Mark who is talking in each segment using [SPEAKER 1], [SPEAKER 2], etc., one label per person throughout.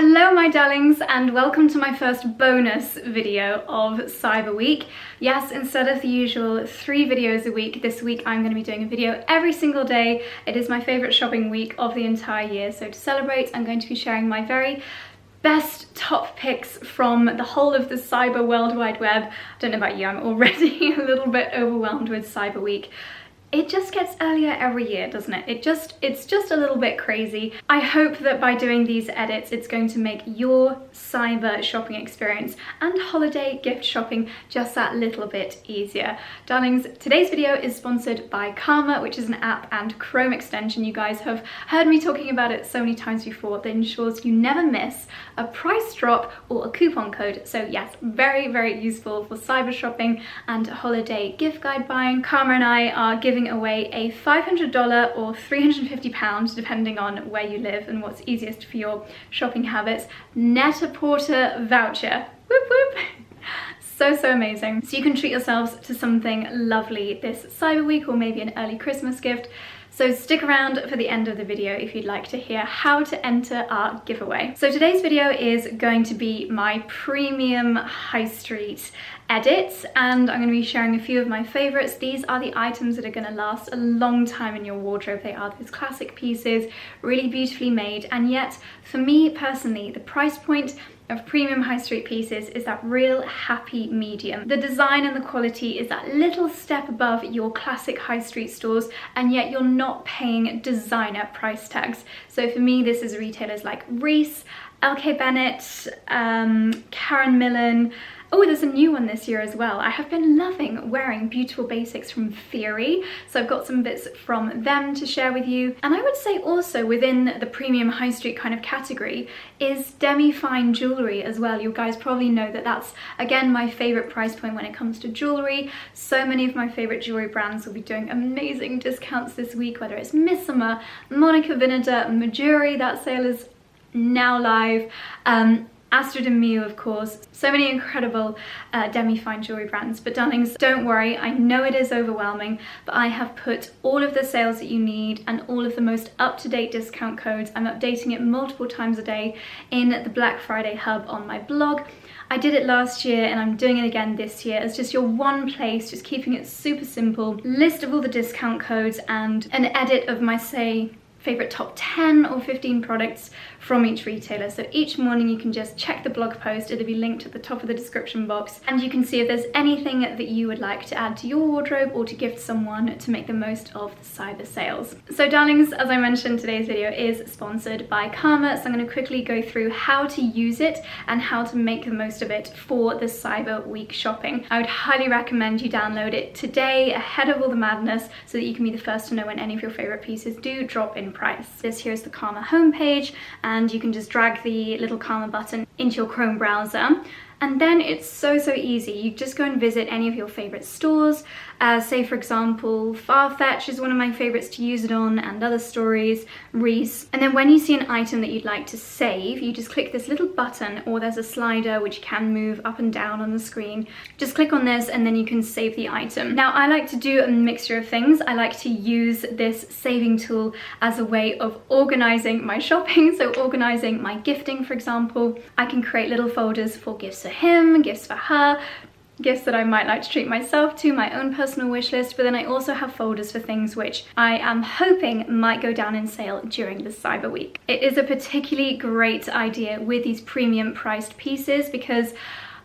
[SPEAKER 1] Hello my darlings, and welcome to my first bonus video of Cyber Week. Yes, instead of the usual 3 videos a week, this week I'm going to be doing a video every single day. It is my favourite shopping week of the entire year, so to celebrate I'm going to be sharing my very best top picks from the whole of the cyber world wide web. I don't know about you, I'm already a little bit overwhelmed with Cyber Week. It just gets earlier every year, doesn't it? It's just a little bit crazy. I hope that by doing these edits, it's going to make your cyber shopping experience and holiday gift shopping just that little bit easier. Darlings, today's video is sponsored by Karma, which is an app and Chrome extension. You guys have heard me talking about it so many times before that ensures you never miss a price drop or a coupon code. So yes, very, very useful for cyber shopping and holiday gift guide buying. Karma and I are giving away a $500 or £350, depending on where you live and what's easiest for your shopping habits, Net-a-Porter voucher. Whoop whoop. So amazing. So you can treat yourselves to something lovely this Cyber Week or maybe an early Christmas gift. So stick around for the end of the video if you'd like to hear how to enter our giveaway. So today's video is going to be my premium high street edits, and I'm going to be sharing a few of my favorites. These are the items that are going to last a long time in your wardrobe. They are those classic pieces, really beautifully made, and yet for me personally, the price point of premium high street pieces is that real happy medium. The design and the quality is that little step above your classic high street stores, and yet you're not paying designer price tags. So for me, this is retailers like Reiss, Bennett, Millen. Oh, there's a new one this year as well. I have been loving wearing beautiful basics from Theory, so I've got some bits from them to share with you. And I would say also within the premium high street kind of category is demi-fine jewellery as well. You guys probably know that that's, again, my favourite price point when it comes to jewellery. So many of my favourite jewellery brands will be doing amazing discounts this week, whether it's Miss Summer, Monica Vinader, Majuri, that sale is now live. Astrid and Miu, of course. So many incredible demi-fine jewellery brands. But darlings, don't worry, I know it is overwhelming, but I have put all of the sales that you need and all of the most up-to-date discount codes. I'm updating it multiple times a day in the Black Friday hub on my blog. I did it last year and I'm doing it again this year as just your one place, just keeping it super simple. List of all the discount codes and an edit of my, say, favorite top 10 or 15 products from each retailer. So each morning you can just check the blog post, it'll be linked at the top of the description box, and you can see if there's anything that you would like to add to your wardrobe or to gift someone to make the most of the cyber sales. So darlings, as I mentioned, today's video is sponsored by Karma, so I'm going to quickly go through how to use it and how to make the most of it for the Cyber Week shopping. I would highly recommend you download it today ahead of all the madness so that you can be the first to know when any of your favorite pieces do drop in price. This here is the Karma homepage, and you can just drag the little Karma button into your Chrome browser. And then it's so easy. You just go and visit any of your favorite stores. Say for example, Farfetch is one of my favorites to use it on, and other stories, Reiss. And then when you see an item that you'd like to save, you just click this little button, or there's a slider which you can move up and down on the screen. Just click on this and then you can save the item. Now I like to do a mixture of things. I like to use this saving tool as a way of organizing my shopping. So organizing my gifting, for example. I can create little folders for gifts for him, gifts for her, gifts that I might like to treat myself to, my own personal wish list, but then I also have folders for things which I am hoping might go down in sale during the Cyber Week. It is a particularly great idea with these premium priced pieces because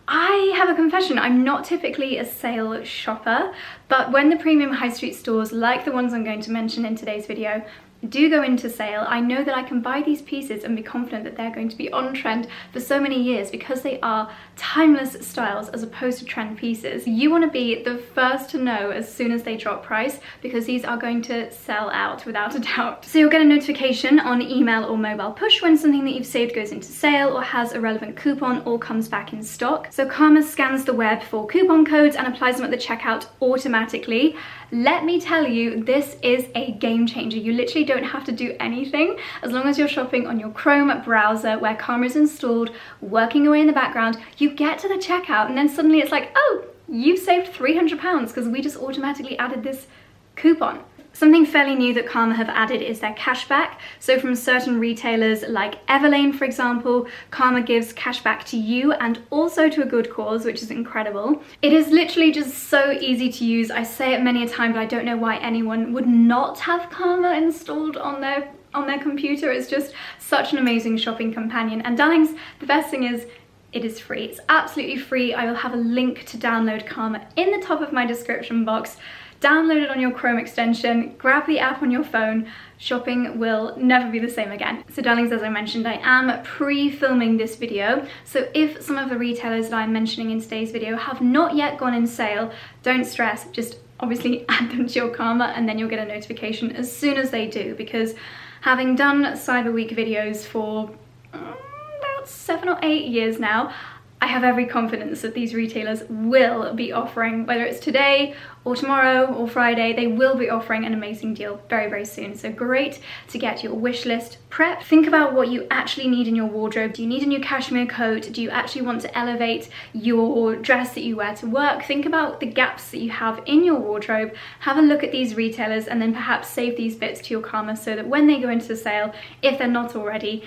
[SPEAKER 1] I have a confession, I'm not typically a sale shopper, but when the premium high street stores, like the ones I'm going to mention in today's video, do go into sale, I know that I can buy these pieces and be confident that they're going to be on trend for so many years because they are timeless styles as opposed to trend pieces. You want to be the first to know as soon as they drop price because these are going to sell out without a doubt. So you'll get a notification on email or mobile push when something that you've saved goes into sale or has a relevant coupon or comes back in stock. So Karma scans the web for coupon codes and applies them at the checkout automatically. Let me tell you, this is a game changer. You literally don't have to do anything as long as you're shopping on your Chrome browser where Karma is installed, working away in the background. You get to the checkout and then suddenly it's like, oh, you've saved £300 because we just automatically added this coupon. Something fairly new that Karma have added is their cashback. So from certain retailers like Everlane, for example, Karma gives cashback to you and also to a good cause, which is incredible. It is literally just so easy to use. I say it many a time, but I don't know why anyone would not have Karma installed on their computer. It's just such an amazing shopping companion. And darlings, the best thing is, it is free. It's absolutely free. I will have a link to download Karma in the top of my description box. Download it on your Chrome extension, grab the app on your phone. Shopping will never be the same again. So darlings, as I mentioned, I am pre-filming this video. So if some of the retailers that I'm mentioning in today's video have not yet gone in sale, don't stress, just obviously add them to your Karma and then you'll get a notification as soon as they do, because having done Cyber Week videos for about 7 or 8 years now, I have every confidence that these retailers will be offering, whether it's today or tomorrow or Friday, they will be offering an amazing deal very, very soon. So great to get your wish list prepped. Think about what you actually need in your wardrobe. Do you need a new cashmere coat? Do you actually want to elevate your dress that you wear to work? Think about the gaps that you have in your wardrobe. Have a look at these retailers and then perhaps save these bits to your Karma so that when they go into the sale, if they're not already,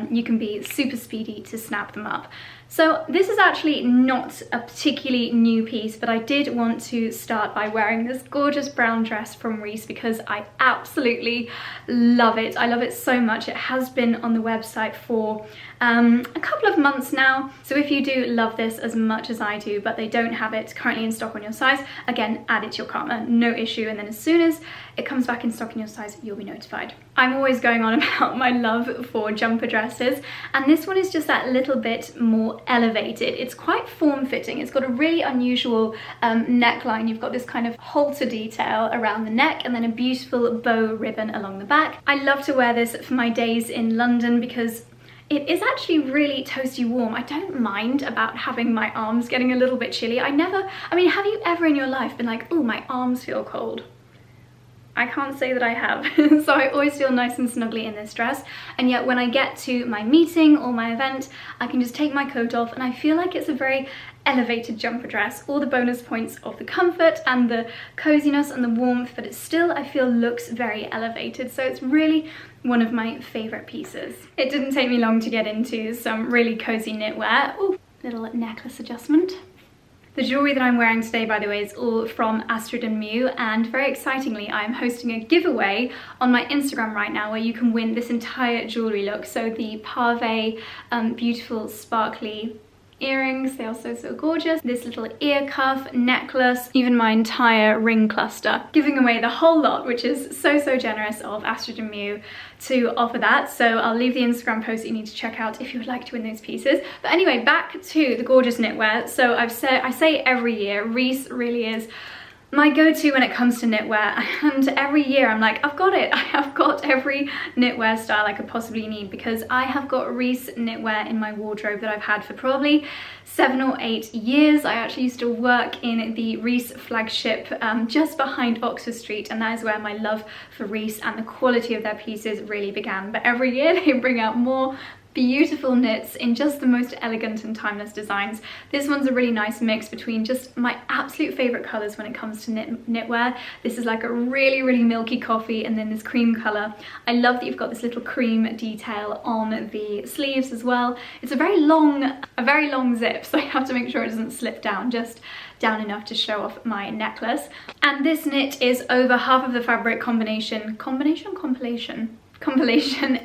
[SPEAKER 1] you can be super speedy to snap them up. So this is actually not a particularly new piece, but I did want to start by wearing this gorgeous brown dress from Reiss because I absolutely love it. I love it so much. It has been on the website for a couple of months now. So if you do love this as much as I do, but they don't have it currently in stock on your size, again, add it to your Karma, no issue. And then as soon as it comes back in stock in your size, you'll be notified. I'm always going on about my love for jumper dresses, and this one is just that little bit more elevated. It's quite form-fitting. It's got a really unusual neckline. You've got this kind of halter detail around the neck and then a beautiful bow ribbon along the back. I love to wear this for my days in London because it is actually really toasty warm. I don't mind about having my arms getting a little bit chilly. I mean, have you ever in your life been like, oh, my arms feel cold? I can't say that I have. So I always feel nice and snuggly in this dress, and yet when I get to my meeting or my event, I can just take my coat off and I feel like it's a very elevated jumper dress. All the bonus points of the comfort and the coziness and the warmth, but it still, I feel, looks very elevated. So it's really one of my favorite pieces. It didn't take me long to get into some really cozy knitwear. Ooh, little necklace adjustment. The jewellery that I'm wearing today, by the way, is all from Astrid & Mew, and very excitingly, I am hosting a giveaway on my Instagram right now where you can win this entire jewellery look. So the pave, beautiful, sparkly earrings, they are so gorgeous. This little ear cuff, necklace, even my entire ring cluster. Giving away the whole lot, which is so generous of Astrid & Mew to offer that. So I'll leave the Instagram post that you need to check out if you would like to win those pieces. But anyway, back to the gorgeous knitwear. So I say every year, Reiss really is my go-to when it comes to knitwear, and every year I'm like, I've got it. I have got every knitwear style I could possibly need because I have got Reiss knitwear in my wardrobe that I've had for probably 7 or 8 years. I actually used to work in the Reiss flagship just behind Oxford Street, and that is where my love for Reiss and the quality of their pieces really began. But every year they bring out more beautiful knits in just the most elegant and timeless designs. This one's a really nice mix between just my absolute favorite colors when it comes to knitwear. This is like a really milky coffee, and then this cream color. I love that you've got this little cream detail on the sleeves as well. It's a very long zip, so I have to make sure it doesn't slip down, just down enough to show off my necklace. And this knit is over half of the fabric compilation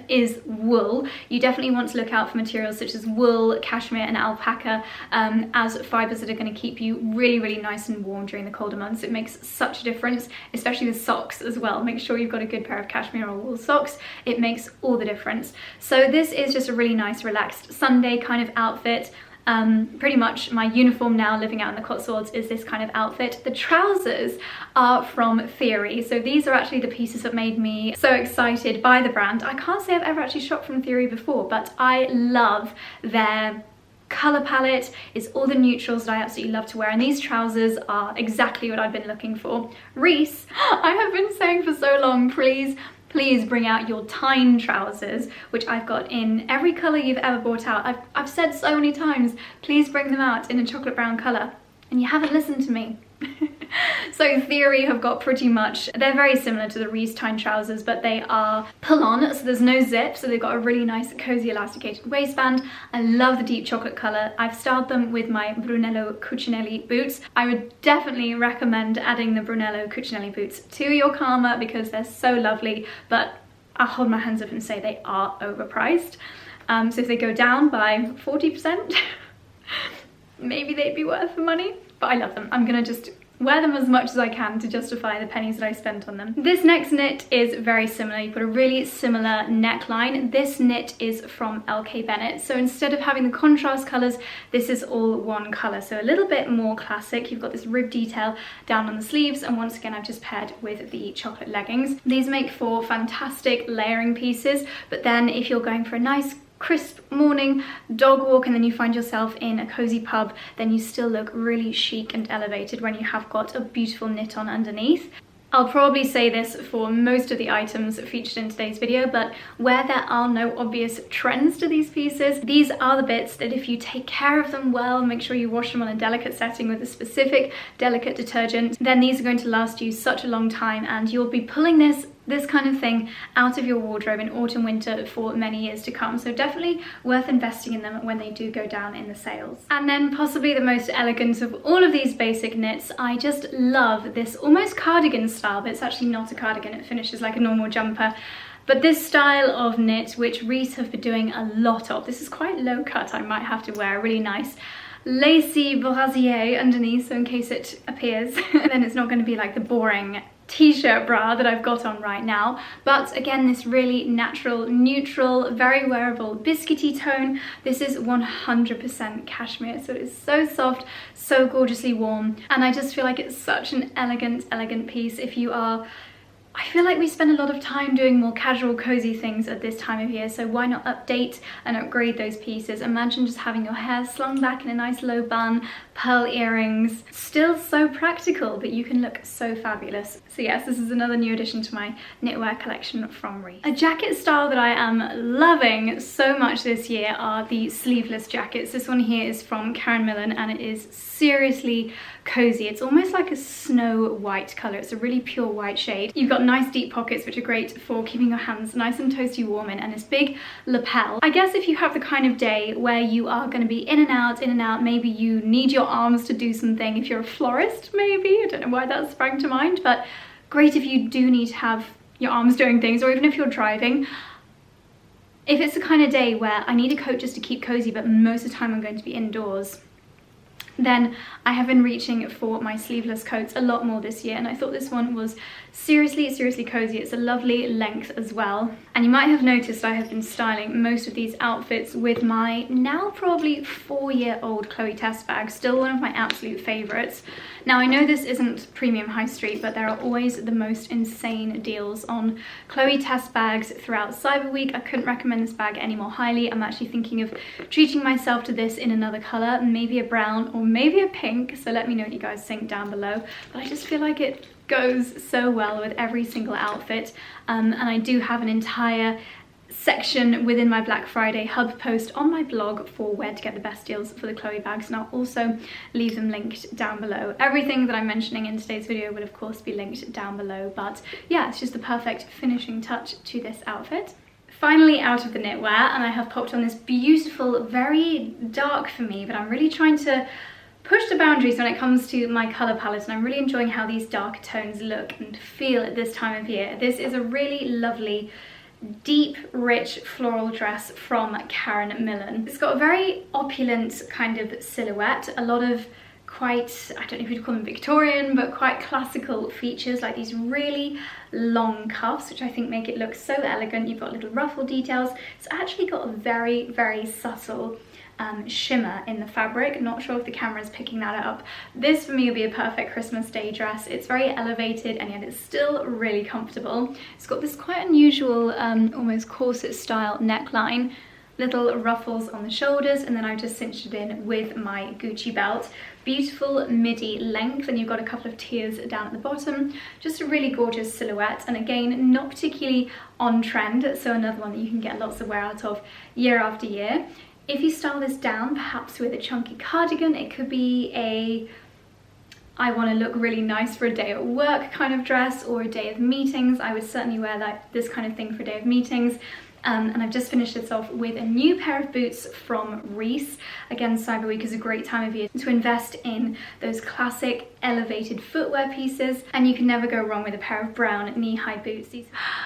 [SPEAKER 1] is wool. You definitely want to look out for materials such as wool, cashmere and alpaca as fibers that are going to keep you really nice and warm during the colder months. It makes such a difference, especially with socks as well. Make sure you've got a good pair of cashmere or wool socks. It makes all the difference. So this is just a really nice relaxed Sunday kind of outfit. Pretty much my uniform now living out in the Cotswolds is this kind of outfit. The trousers are from Theory, so these are actually the pieces that made me so excited by the brand. I can't say I've ever actually shopped from Theory before, but I love their color palette. It's all the neutrals that I absolutely love to wear, and these trousers are exactly what I've been looking for. Reiss, I have been saying for so long, please bring out your Tyne trousers, which I've got in every colour you've ever brought out. I've said so many times, please bring them out in a chocolate brown colour, and you haven't listened to me. So Theory have got pretty much, they're very similar to the Reiss Tyne trousers, but they are pull-on, so there's no zip, so they've got a really nice cozy elasticated waistband. I love the deep chocolate colour. I've styled them with my Brunello Cucinelli boots. I would definitely recommend adding the Brunello Cucinelli boots to your Karma because they're so lovely, but I'll hold my hands up and say they are overpriced. So if they go down by 40%, maybe they'd be worth the money, but I love them. I'm gonna just wear them as much as I can to justify the pennies that I spent on them. This next knit is very similar. You've got a really similar neckline. This knit is from Bennett. So instead of having the contrast colours, this is all one colour. So a little bit more classic. You've got this rib detail down on the sleeves, and once again I've just paired with the chocolate leggings. These make for fantastic layering pieces, but then if you're going for a nice crisp morning dog walk and then you find yourself in a cozy pub, then you still look really chic and elevated when you have got a beautiful knit on underneath. I'll probably say this for most of the items featured in today's video, but where there are no obvious trends to these pieces, these are the bits that if you take care of them well, make sure you wash them on a delicate setting with a specific delicate detergent, then these are going to last you such a long time, and you'll be pulling this kind of thing out of your wardrobe in autumn winter for many years to come. So definitely worth investing in them when they do go down in the sales. And then possibly the most elegant of all of these basic knits, I just love this almost cardigan style, but it's actually not a cardigan, it finishes like a normal jumper. But this style of knit, which Reiss have been doing a lot of, this is quite low cut, I might have to wear a really nice lacy brassiere underneath, so in case it appears, then it's not going to be like the boring t-shirt bra that I've got on right now. But again, this really natural, neutral, very wearable biscuity tone. This is 100% cashmere, so it's so soft, so gorgeously warm, and I just feel like it's such an elegant piece if you are... I feel like we spend a lot of time doing more casual, cozy things at this time of year, so why not update and upgrade those pieces? Imagine just having your hair slung back in a nice low bun, pearl earrings, still so practical, but you can look so fabulous. So yes, this is another new addition to my knitwear collection from Reiss. A jacket style that I am loving so much this year are the sleeveless jackets. This one here is from Millen, and it is seriously cozy. It's almost like a snow white colour. It's a really pure white shade. You've got nice deep pockets which are great for keeping your hands nice and toasty warm in, and this big lapel. I guess if you have the kind of day where you are going to be in and out, maybe you need your arms to do something. If you're a florist, maybe, I don't know why that sprang to mind, but great if you do need to have your arms doing things, or even if you're driving. If it's the kind of day where I need a coat just to keep cozy, but most of the time I'm going to be indoors, then I have been reaching for my sleeveless coats a lot more this year, and I thought this one was seriously cozy. It's a lovely length as well, and you might have noticed I have been styling most of these outfits with my now probably 4-year-old Chloe Test bag, still one of my absolute favorites. Now I know this isn't premium high street, but there are always the most insane deals on Chloe Test bags throughout Cyber Week. I couldn't recommend this bag any more highly. I'm actually thinking of treating myself to this in another colour, maybe a brown or maybe a pink, so let me know what you guys think down below. But I just feel like it goes so well with every single outfit, and I do have an entire section within my Black Friday hub post on my blog for where to get the best deals for the Chloe bags, and I'll also leave them linked down below. Everything that I'm mentioning in today's video will of course be linked down below, but yeah, it's just the perfect finishing touch to this outfit. Finally out of the knitwear, and I have popped on this beautiful, very dark for me, but I'm really trying to push the boundaries when it comes to my colour palette, and I'm really enjoying how these darker tones look and feel at this time of year. This is a really lovely, deep, rich floral dress from Millen. It's got a very opulent kind of silhouette, a lot of quite, I don't know if you'd call them Victorian, but quite classical features, like these really long cuffs, which I think make it look so elegant. You've got little ruffle details. It's actually got a very subtle shimmer in the fabric. Not sure if the camera is picking that up. This for me would be a perfect Christmas day dress. It's very elevated and yet it's still really comfortable. It's got this quite unusual almost corset style neckline, little ruffles on the shoulders, and then I just cinched it in with my Gucci belt. Beautiful midi length, and you've got a couple of tiers down at the bottom. Just a really gorgeous silhouette, and again not particularly on trend, so another one that you can get lots of wear out of year after year. If you style this down perhaps with a chunky cardigan, it could be a I want to look really nice for a day at work kind of dress or a day of meetings. I would certainly wear this kind of thing for a day of meetings. And I've just finished this off with a new pair of boots from Reiss. Again, Cyber Week is a great time of year to invest in those classic elevated footwear pieces, and you can never go wrong with a pair of brown knee-high boots.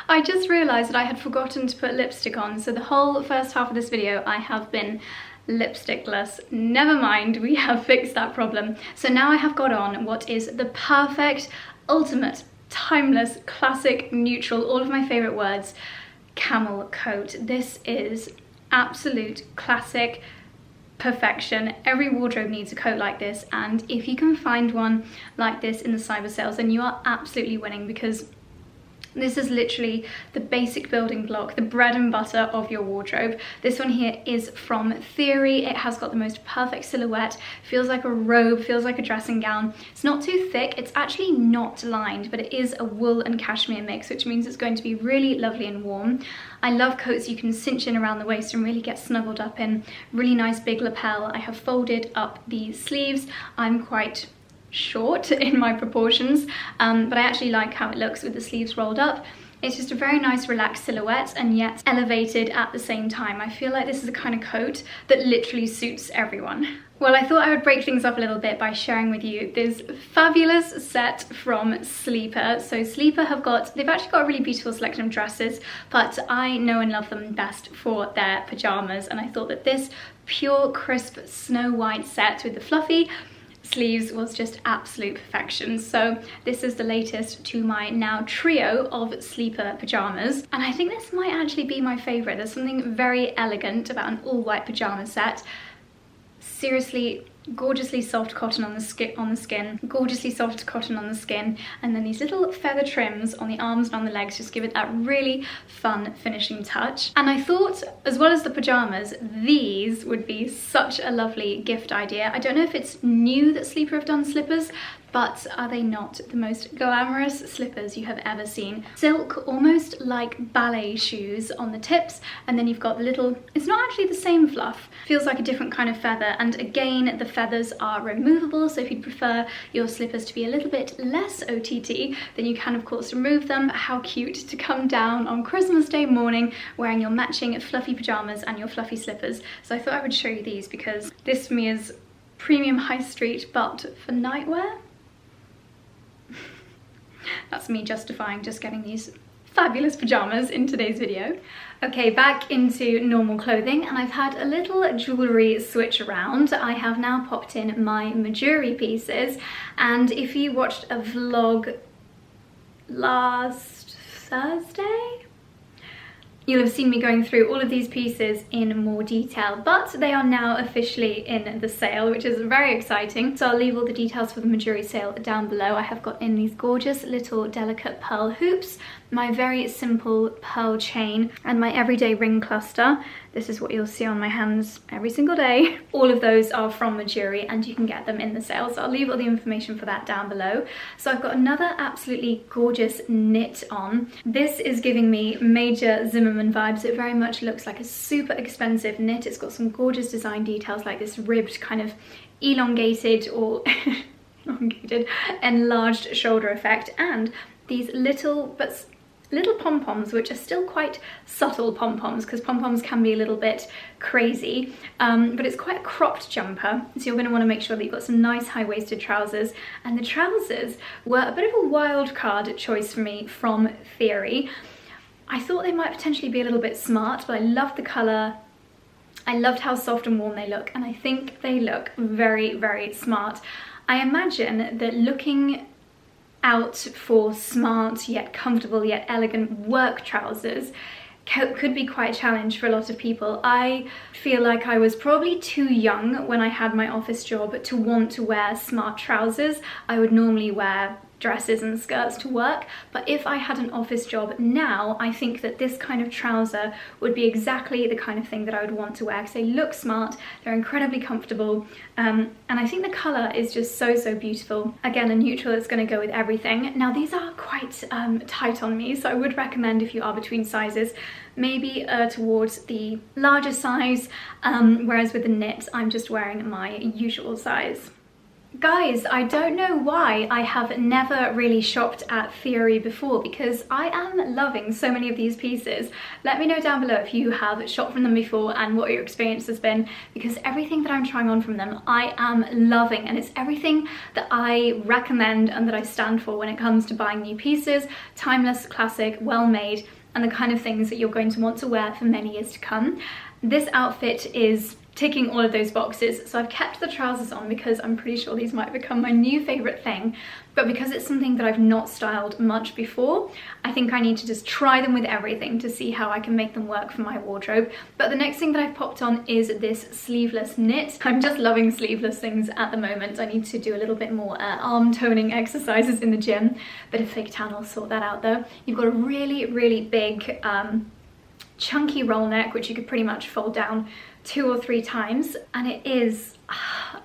[SPEAKER 1] I just realised that I had forgotten to put lipstick on, so the whole first half of this video I have been lipstickless. Never mind, we have fixed that problem. So now I have got on what is the perfect, ultimate, timeless, classic, neutral, all of my favourite words, camel coat. This is absolute classic perfection. Every wardrobe needs a coat like this, and if you can find one like this in the cyber sales, then you are absolutely winning, because this is literally the basic building block, the bread and butter of your wardrobe. This one here is from Theory. It has got the most perfect silhouette, feels like a robe, feels like a dressing gown. It's not too thick, it's actually not lined, but it is a wool and cashmere mix, which means it's going to be really lovely and warm. I love coats you can cinch in around the waist and really get snuggled up in. Really nice big lapel. I have folded up the sleeves. I'm quite short in my proportions, but I actually like how it looks with the sleeves rolled up. It's just a very nice relaxed silhouette and yet elevated at the same time. I feel like this is the kind of coat that literally suits everyone. Well, I thought I would break things up a little bit by sharing with you this fabulous set from Sleeper. So Sleeper they've actually got a really beautiful selection of dresses, but I know and love them best for their pajamas, and I thought that this pure crisp snow white set with the fluffy sleeves was just absolute perfection. So this is the latest to my now trio of Sleeper pajamas, and I think this might actually be my favorite. There's something very elegant about an all white pajama set. Seriously, gorgeously soft cotton on the skin, gorgeously soft cotton on the skin, and then these little feather trims on the arms and on the legs just give it that really fun finishing touch. And I thought, as well as the pajamas, these would be such a lovely gift idea. I don't know if it's new that Sleeper have done slippers, but are they not the most glamorous slippers you have ever seen? Silk, almost like ballet shoes on the tips, and then you've got the little, it's not actually the same fluff, feels like a different kind of feather, and again the feathers are removable, so if you'd prefer your slippers to be a little bit less OTT, then you can of course remove them. How cute to come down on Christmas Day morning wearing your matching fluffy pajamas and your fluffy slippers. So I thought I would show you these because this for me is premium high street, but for nightwear. That's me justifying just getting these fabulous pajamas in today's video. Okay, back into normal clothing, and I've had a little jewellery switch around. I have now popped in my Majuri pieces, and if you watched a vlog last Thursday, you'll have seen me going through all of these pieces in more detail, but they are now officially in the sale, which is very exciting. So I'll leave all the details for the Majuri sale down below. I have got in these gorgeous little delicate pearl hoops, my very simple pearl chain, and my everyday ring cluster. This is what you'll see on my hands every single day. All of those are from Majuri, and you can get them in the sale, so I'll leave all the information for that down below. So I've got another absolutely gorgeous knit on. This is giving me major Zimmermann vibes. It very much looks like a super expensive knit. It's got some gorgeous design details like this ribbed kind of elongated or enlarged shoulder effect, and these little pom-poms, which are still quite subtle pom-poms, because pom-poms can be a little bit crazy, but it's quite a cropped jumper, so you're going to want to make sure that you've got some nice high-waisted trousers. And the trousers were a bit of a wild card choice for me from Theory. I thought they might potentially be a little bit smart, but I loved the colour. I loved how soft and warm they look, and I think they look very, very smart. I imagine that looking out for smart yet comfortable yet elegant work trousers could be quite a challenge for a lot of people. I feel like I was probably too young when I had my office job to want to wear smart trousers. I would normally wear dresses and skirts to work, but if I had an office job now, I think that this kind of trouser would be exactly the kind of thing that I would want to wear, because they look smart, they're incredibly comfortable, and I think the colour is just so beautiful. Again, a neutral that's going to go with everything. Now these are quite tight on me, so I would recommend, if you are between sizes, maybe towards the larger size, whereas with the knit I'm just wearing my usual size. Guys, I don't know why I have never really shopped at Theory before, because I am loving so many of these pieces. Let me know down below if you have shopped from them before and what your experience has been, because everything that I'm trying on from them I am loving, and it's everything that I recommend and that I stand for when it comes to buying new pieces. Timeless, classic, well made, and the kind of things that you're going to want to wear for many years to come. This outfit is ticking all of those boxes. So I've kept the trousers on because I'm pretty sure these might become my new favorite thing, but because it's something that I've not styled much before, I think I need to just try them with everything to see how I can make them work for my wardrobe. But the next thing that I've popped on is this sleeveless knit. I'm just loving sleeveless things at the moment. I need to do a little bit more arm toning exercises in the gym. Bit of fake tan, I'll sort that out though. You've got a really big chunky roll neck, which you could pretty much fold down 2 or 3 times, and it is,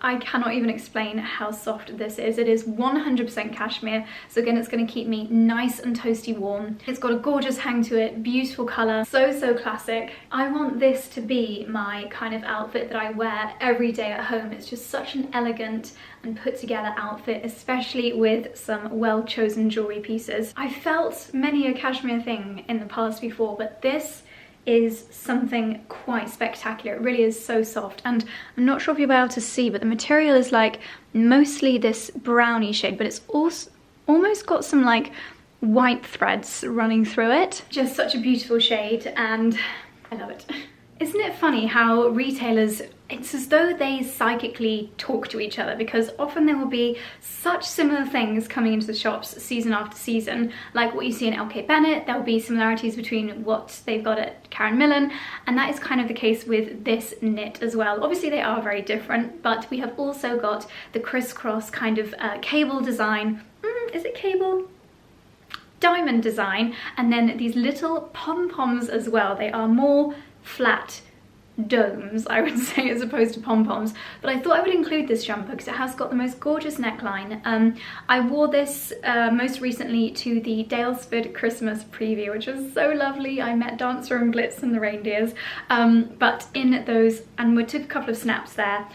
[SPEAKER 1] I cannot even explain how soft this is. It is 100% cashmere, so again it's going to keep me nice and toasty warm. It's got a gorgeous hang to it, beautiful colour, so classic. I want this to be my kind of outfit that I wear every day at home. It's just such an elegant and put together outfit, especially with some well chosen jewellery pieces. I felt many a cashmere thing in the past before, but this is something quite spectacular. It really is so soft, and I'm not sure if you'll be able to see, but the material is like mostly this browny shade, but it's also almost got some like white threads running through it. Just such a beautiful shade, and I love it. Isn't it funny how retailers, it's as though they psychically talk to each other, because often there will be such similar things coming into the shops season after season, like what you see in LK Bennett. There will be similarities between what they've got at Millen, and that is kind of the case with this knit as well. Obviously they are very different, but we have also got the crisscross kind of cable design. Is it cable? Diamond design, and then these little pom-poms as well. They are more flat domes, I would say, as opposed to pom-poms, but I thought I would include this jumper because it has got the most gorgeous neckline. I wore this most recently to the Dalesford Christmas preview, which was so lovely. I met Dancer and Blitz and the reindeers, but in those, and we took a couple of snaps there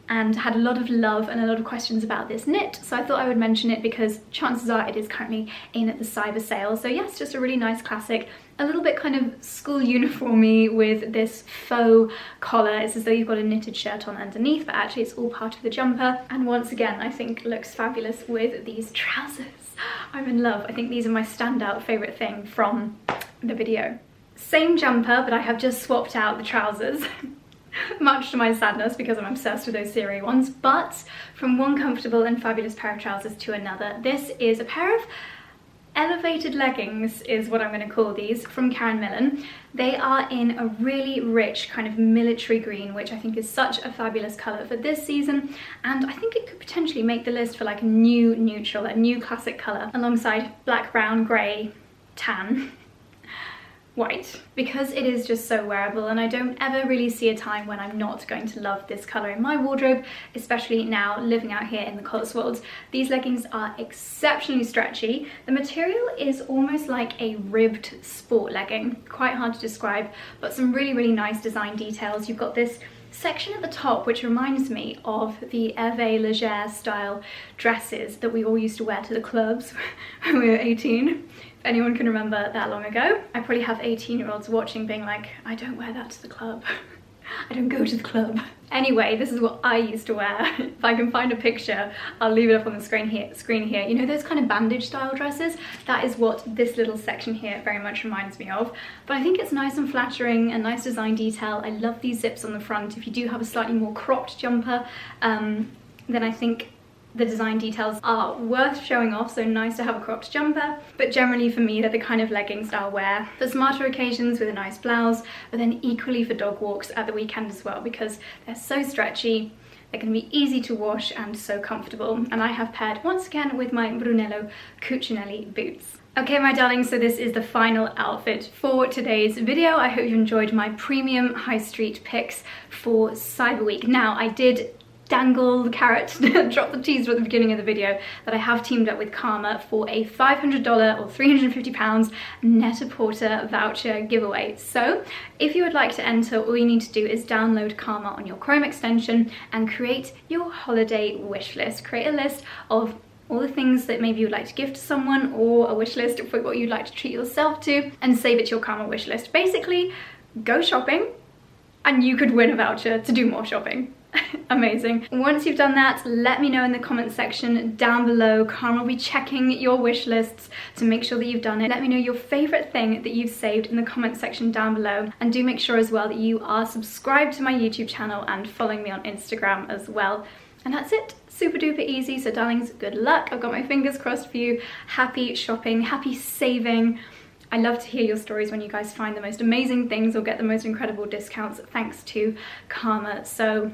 [SPEAKER 1] and had a lot of love and a lot of questions about this knit, so I thought I would mention it because chances are it is currently in at the cyber sale. So yes, just a really nice classic, a little bit kind of school uniformy with this faux collar. It's as though you've got a knitted shirt on underneath, but actually it's all part of the jumper, and once again I think looks fabulous with these trousers. I'm in love. I think these are my standout favourite thing from the video. Same jumper, but I have just swapped out the trousers. Much to my sadness, because I'm obsessed with those Theory ones, but from one comfortable and fabulous pair of trousers to another. This is a pair of elevated leggings, is what I'm going to call these, from Millen. They are in a really rich kind of military green, which I think is such a fabulous colour for this season, and I think it could potentially make the list for like a new neutral, a new classic colour, alongside black, brown, grey, tan, white, because it is just so wearable, and I don't ever really see a time when I'm not going to love this colour in my wardrobe, especially now living out here in the Cotswolds. These leggings are exceptionally stretchy. The material is almost like a ribbed sport legging, quite hard to describe, but some really nice design details. You've got this section at the top which reminds me of the Hervé Leger style dresses that we all used to wear to the clubs when we were 18. Anyone can remember that long ago. I probably have 18-year-olds watching being like, I don't wear that to the club. I don't go to the club. Anyway, this is what I used to wear. If I can find a picture, I'll leave it up on the screen here. You know those kind of bandage style dresses? That is what this little section here very much reminds me of. But I think it's nice and flattering, a nice design detail. I love these zips on the front. If you do have a slightly more cropped jumper, then I think the design details are worth showing off, so nice to have a cropped jumper. But generally for me, they're the kind of leggings I'll wear for smarter occasions with a nice blouse, but then equally for dog walks at the weekend as well, because they're so stretchy, they're going to be easy to wash and so comfortable. And I have paired once again with my Brunello Cucinelli boots. Okay, my darlings, so this is the final outfit for today's video. I hope you enjoyed my premium high street picks for Cyber Week. Now, I did dangle the carrot, drop the teaser at the beginning of the video, that I have teamed up with Karma for a $500 or £350 Net-a-Porter voucher giveaway. So if you would like to enter, all you need to do is download Karma on your Chrome extension and create your holiday wish list. Create a list of all the things that maybe you'd like to gift to someone, or a wish list for what you'd like to treat yourself to, and save it to your Karma wish list. Basically, go shopping and you could win a voucher to do more shopping. Amazing. Once you've done that, let me know in the comment section down below. Karma will be checking your wish lists to make sure that you've done it. Let me know your favorite thing that you've saved in the comment section down below, and do make sure as well that you are subscribed to my YouTube channel and following me on Instagram as well. And that's it. Super duper easy. So darlings, good luck. I've got my fingers crossed for you. Happy shopping, happy saving. I love to hear your stories when you guys find the most amazing things or get the most incredible discounts thanks to Karma. So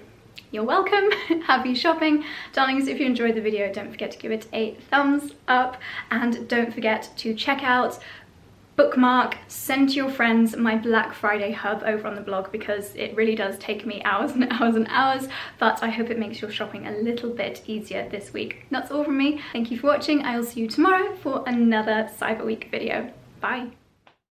[SPEAKER 1] you're welcome. Happy shopping. Darlings, if you enjoyed the video, don't forget to give it a thumbs up, and don't forget to check out, bookmark, send to your friends my Black Friday hub over on the blog, because it really does take me hours and hours and hours, but I hope it makes your shopping a little bit easier this week. That's all from me. Thank you for watching. I will see you tomorrow for another Cyber Week video. Bye.